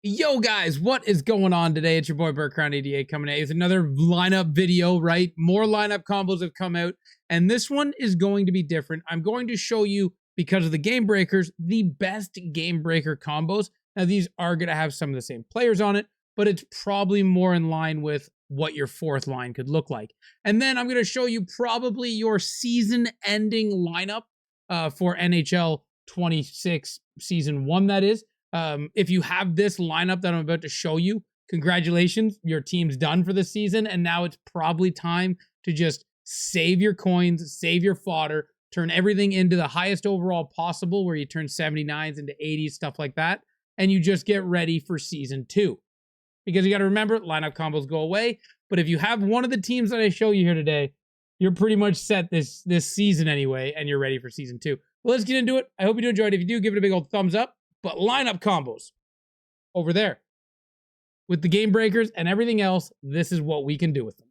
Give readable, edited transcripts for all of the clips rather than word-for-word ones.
Yo guys, what is going on today? It's your boy BurkCrown88 coming at you with another lineup video, right? More lineup combos have come out, and this one is going to be different. I'm going to show you, because of the game breakers, the best game breaker combos. Now these are going to have some of the same players on it, but it's probably more in line with what your fourth line could look like. And then I'm going to show you probably your season-ending lineup for NHL 26 Season 1, that is. If you have this lineup that I'm about to show you, congratulations, your team's done for the season, and now it's probably time to just save your coins, save your fodder, turn everything into the highest overall possible, where you turn 79s into 80s, stuff like that, and you just get ready for Season 2. Because you got to remember, lineup combos go away, but if you have one of the teams that I show you here today, you're pretty much set this season anyway, and you're ready for Season 2. Well, let's get into it. I hope you do enjoy it. If you do, give it a big old thumbs up. But lineup combos over there with the game breakers and everything else, this is what we can do with them.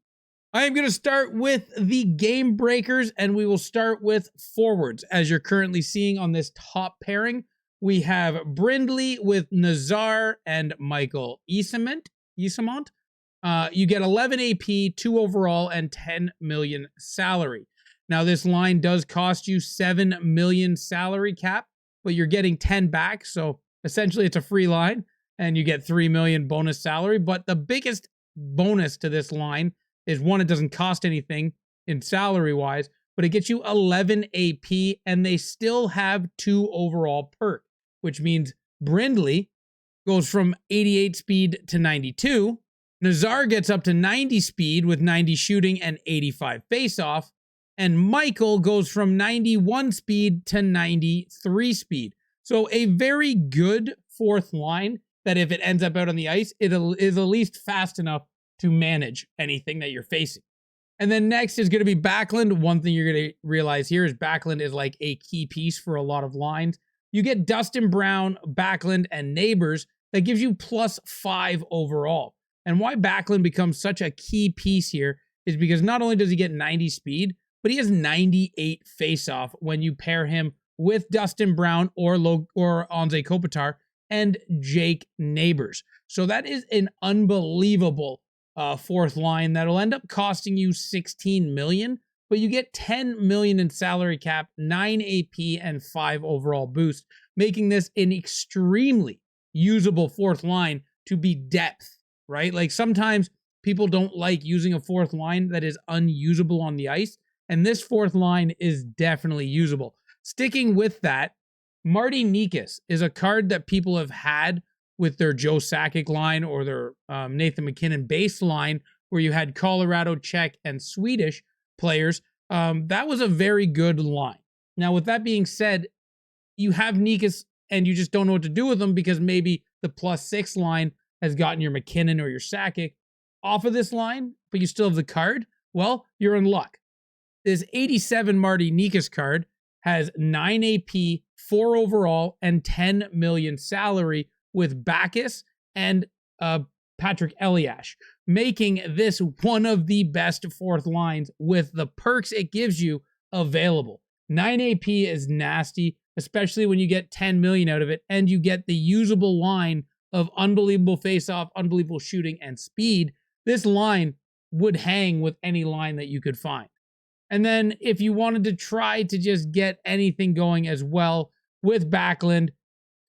I am going to start with the game breakers, and we will start with forwards. As you're currently seeing on this top pairing, we have Brindley with Nazar and Michael Eyssimont. You get 11 AP, 2 overall, and 10 million salary. Now, this line does cost you 7 million salary cap, but you're getting 10 back, so essentially it's a free line, and you get 3 million bonus salary. But the biggest bonus to this line is, one, it doesn't cost anything in salary-wise, but it gets you 11 AP, and they still have 2 overall perk, which means Brindley goes from 88 speed to 92, Nazar gets up to 90 speed with 90 shooting and 85 face-off, and Michael goes from 91 speed to 93 speed. So a very good fourth line that, if it ends up out on the ice, it is at least fast enough to manage anything that you're facing. And then next is going to be Backlund. One thing you're going to realize here is Backlund is like a key piece for a lot of lines. You get Dustin Brown, Backlund, and Neighbors. That gives you +5 overall. And why Backlund becomes such a key piece here is because not only does he get 90 speed, but he has 98 face-off when you pair him with Dustin Brown or Anze Kopitar and Jake Neighbors. So that is an unbelievable fourth line that'll end up costing you 16 million, but you get 10 million in salary cap, 9 AP, and 5 overall boost, making this an extremely usable fourth line to be depth, right? Like, sometimes people don't like using a fourth line that is unusable on the ice, and this fourth line is definitely usable. Sticking with that, Marty Necas is a card that people have had with their Joe Sakic line or their Nathan MacKinnon base line, where you had Colorado, Czech, and Swedish players. That was a very good line. Now, with that being said, you have Necas and you just don't know what to do with them, because maybe the +6 line has gotten your MacKinnon or your Sakic off of this line, but you still have the card. Well, you're in luck. This 87 Marty Necas card has 9 AP, 4 overall, and 10 million salary with Bacchus and Patrick Eliash, making this one of the best fourth lines with the perks it gives you available. 9 AP is nasty, especially when you get 10 million out of it, and you get the usable line of unbelievable face-off, unbelievable shooting, and speed. This line would hang with any line that you could find. And then if you wanted to try to just get anything going as well, with Backlund,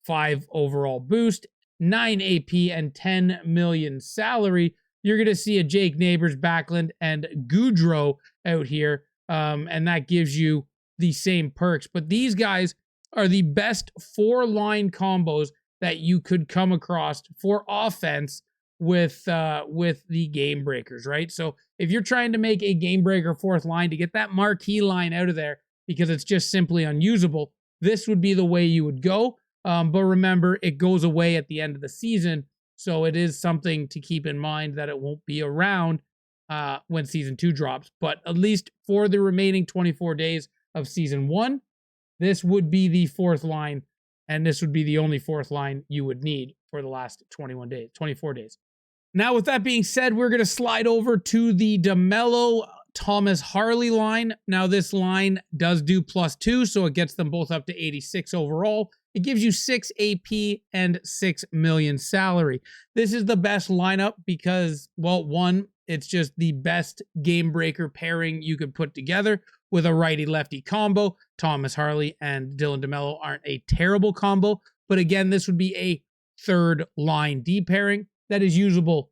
5 overall boost, 9 AP, and 10 million salary, you're going to see a Jake Neighbors, Backlund, and Goudreau out here. And that gives you the same perks. But these guys are the best 4-line combos that you could come across for offense with the game breakers, right? So if you're trying to make a game breaker fourth line to get that marquee line out of there because it's just simply unusable, this would be the way you would go. But remember, it goes away at the end of the season, so it is something to keep in mind that it won't be around when Season 2 drops. But at least for the remaining 24 days of Season 1, this would be the fourth line, and this would be the only fourth line you would need for the last 24 days. Now, with that being said, we're going to slide over to the DeMello Thomas Harley line. Now, this line does do +2, so it gets them both up to 86 overall. it gives you 6 AP and 6 million salary. This is the best lineup because, well, one, it's just the best game breaker pairing you could put together with a righty-lefty combo. Thomas Harley and Dylan DeMello aren't a terrible combo, but again, this would be a third line D pairing that is usable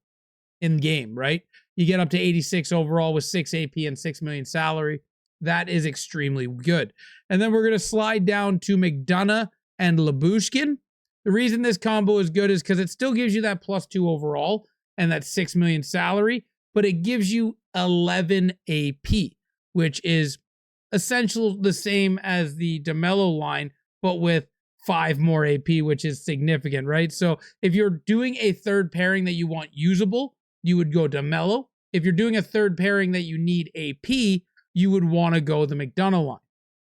in game, right? You get up to 86 overall with 6 AP and 6 million salary. That is extremely good. And then we're going to slide down to McDonough and Labushkin. The reason this combo is good is because it still gives you that +2 overall and that 6 million salary, but it gives you 11 AP, which is essentially the same as the DeMello line, but with 5 more AP, which is significant, right? So if you're doing a third pairing that you want usable, you would go DeMello. If you're doing a third pairing that you need AP, you would want to go the McDonough line.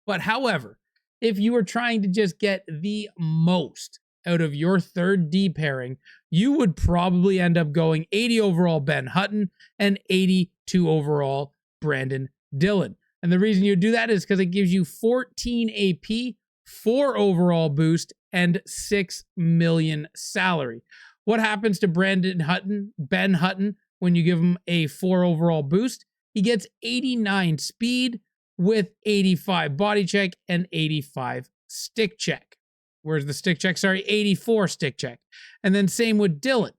But however, if you are trying to just get the most out of your third D pairing, you would probably end up going 80 overall Ben Hutton and 82 overall Brandon Dillon. And the reason you do that is because it gives you 14 AP, 4 overall boost, and 6 million salary. What happens to Ben Hutton, when you give him a 4 overall boost? He gets 89 speed with 85 body check and 85 stick check. Where's the stick check? Sorry, 84 stick check. And then same with Dillon.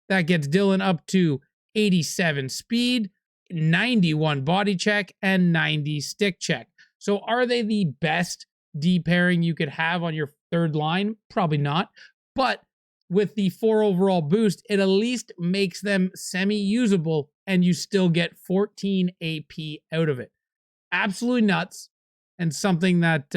That gets Dillon up to 87 speed, 91 body check, and 90 stick check. So are they the best D pairing you could have on your third line? Probably not. But with the 4 overall boost, it at least makes them semi-usable and you still get 14 AP out of it. Absolutely nuts, and something that,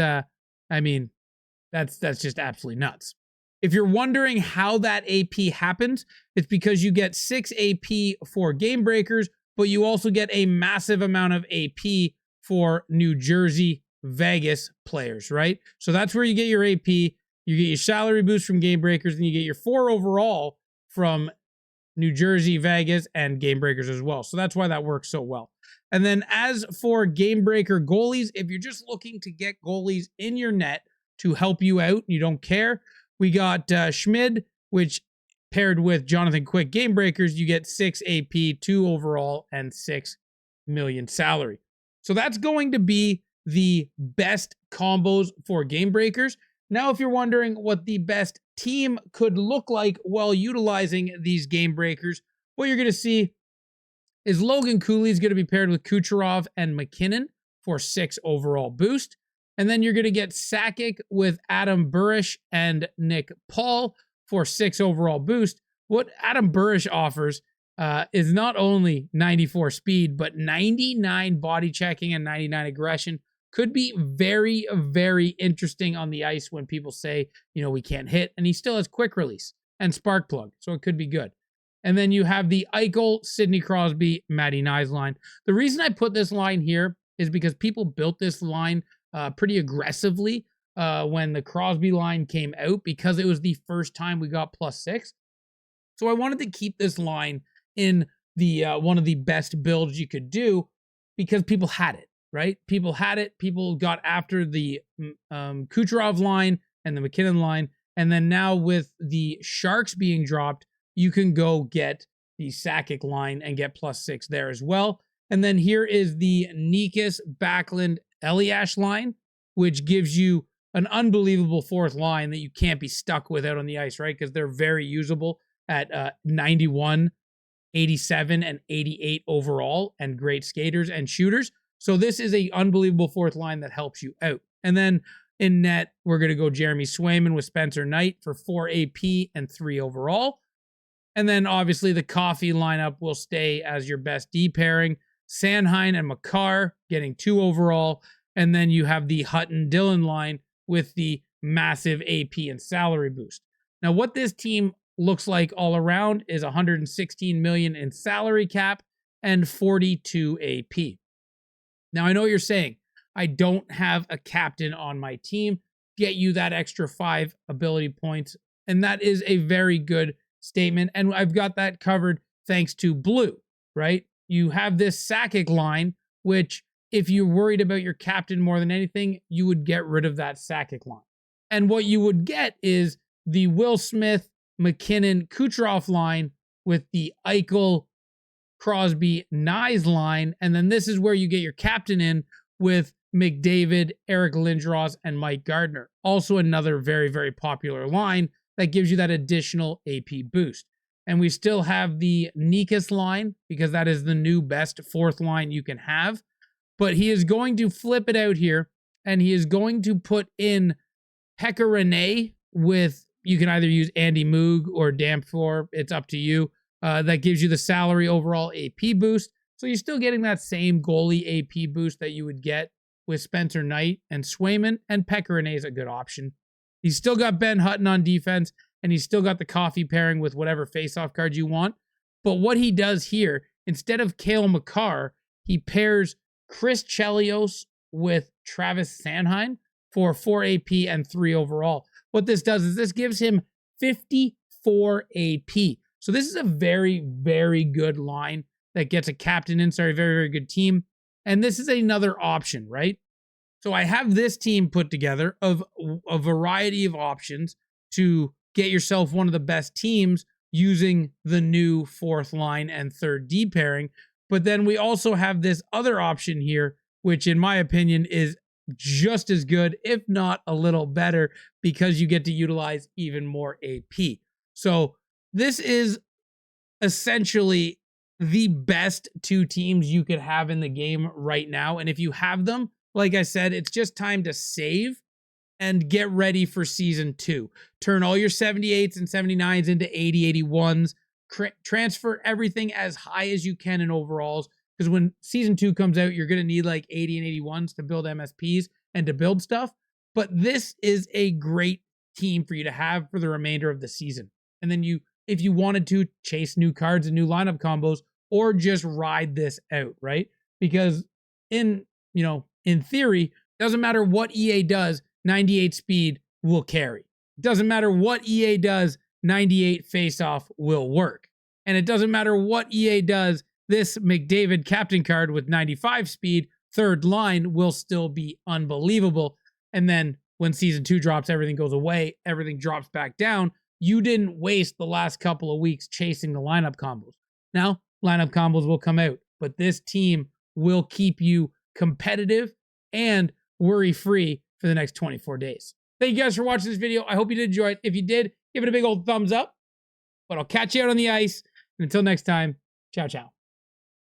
that's just absolutely nuts. If you're wondering how that AP happens, it's because you get 6 AP for game breakers, but you also get a massive amount of AP for New Jersey, Vegas players, right? So that's where you get your AP, you get your salary boost from game breakers, and you get your 4 overall from New Jersey, Vegas, and game breakers as well. So that's why that works so well. And then as for game breaker goalies, if you're just looking to get goalies in your net to help you out, you don't care, we got Schmid, which paired with Jonathan Quick game breakers, you get 6 AP, 2 overall, and 6 million salary. So that's going to be the best combos for game breakers. Now, if you're wondering what the best team could look like while utilizing these game breakers, what you're going to see is Logan Cooley is going to be paired with Kucherov and McKinnon for 6 overall boost. And then you're going to get Sakic with Adam Burish and Nick Paul for 6 overall boost. What Adam Burish offers is not only 94 speed, but 99 body checking and 99 aggression. Could be very, very interesting on the ice when people say, we can't hit. And he still has quick release and spark plug. So it could be good. And then you have the Eichel, Sidney Crosby, Matty Nyes line. The reason I put this line here is because people built this line pretty aggressively when the Crosby line came out because it was the first time we got +6. So I wanted to keep this line in the one of the best builds you could do because people had it. Right? People had it. People got after the Kucherov line and the McKinnon line. And then now with the Sharks being dropped, you can go get the Sakic line and get +6 there as well. And then here is the Nikas, Backlund, Eliash line, which gives you an unbelievable fourth line that you can't be stuck with out on the ice, right? Because they're very usable at 91, 87, and 88 overall, and great skaters and shooters. So this is an unbelievable fourth line that helps you out. And then in net, we're going to go Jeremy Swayman with Spencer Knight for 4 AP and 3 overall. And then obviously the Coffee lineup will stay as your best D pairing. Sanheim and Makar getting 2 overall. And then you have the Hutton-Dillon line with the massive AP and salary boost. Now what this team looks like all around is 116 million in salary cap and 42 AP. Now, I know what you're saying. I don't have a captain on my team. Get you that extra 5 ability points. And that is a very good statement. And I've got that covered thanks to Blue, right? You have this Sakic line, which if you're worried about your captain more than anything, you would get rid of that Sakic line. And what you would get is the Will Smith, McKinnon, Kucherov line with the Eichel, Crosby, Nyes line. And then this is where you get your captain in with McDavid, Eric Lindros, and Mike Gardner. Also another very, very popular line that gives you that additional AP boost. And we still have the Nikas line because that is the new best fourth line you can have. But he is going to flip it out here and he is going to put in Pekka Rinne with, you can either use Andy Moog or Danforth, it's up to you. That gives you the salary overall AP boost. So you're still getting that same goalie AP boost that you would get with Spencer Knight and Swayman, and Pekka Rinne is a good option. He's still got Ben Hutton on defense, and he's still got the coffee pairing with whatever face-off card you want. But what he does here, instead of Cale Makar, he pairs Chris Chelios with Travis Sanheim for 4 AP and 3 overall. What this does is this gives him 54 AP. So this is a very, very good line that gets a captain in. Sorry, very, very good team. And this is another option, right? So I have this team put together of a variety of options to get yourself one of the best teams using the new fourth line and third D pairing. But then we also have this other option here, which in my opinion is just as good, if not a little better, because you get to utilize even more AP. So this is essentially the best two teams you could have in the game right now. And if you have them, like I said, it's just time to save and get ready for season 2. Turn all your 78s and 79s into 80, 81s. Transfer everything as high as you can in overalls, because when season 2 comes out, you're going to need like 80 and 81s to build MSPs and to build stuff. But this is a great team for you to have for the remainder of the season. And then you, if you wanted to, chase new cards and new lineup combos, or just ride this out, right? Because in theory, doesn't matter what EA does, 98 speed will carry. Doesn't matter what EA does, 98 face-off will work. And it doesn't matter what EA does, this McDavid captain card with 95 speed, third line, will still be unbelievable. And then when season 2 drops, everything goes away, everything drops back down. You didn't waste the last couple of weeks chasing the lineup combos. Now, lineup combos will come out, but this team will keep you competitive and worry-free for the next 24 days. Thank you guys for watching this video. I hope you did enjoy it. If you did, give it a big old thumbs up. But I'll catch you out on the ice. And until next time, ciao, ciao.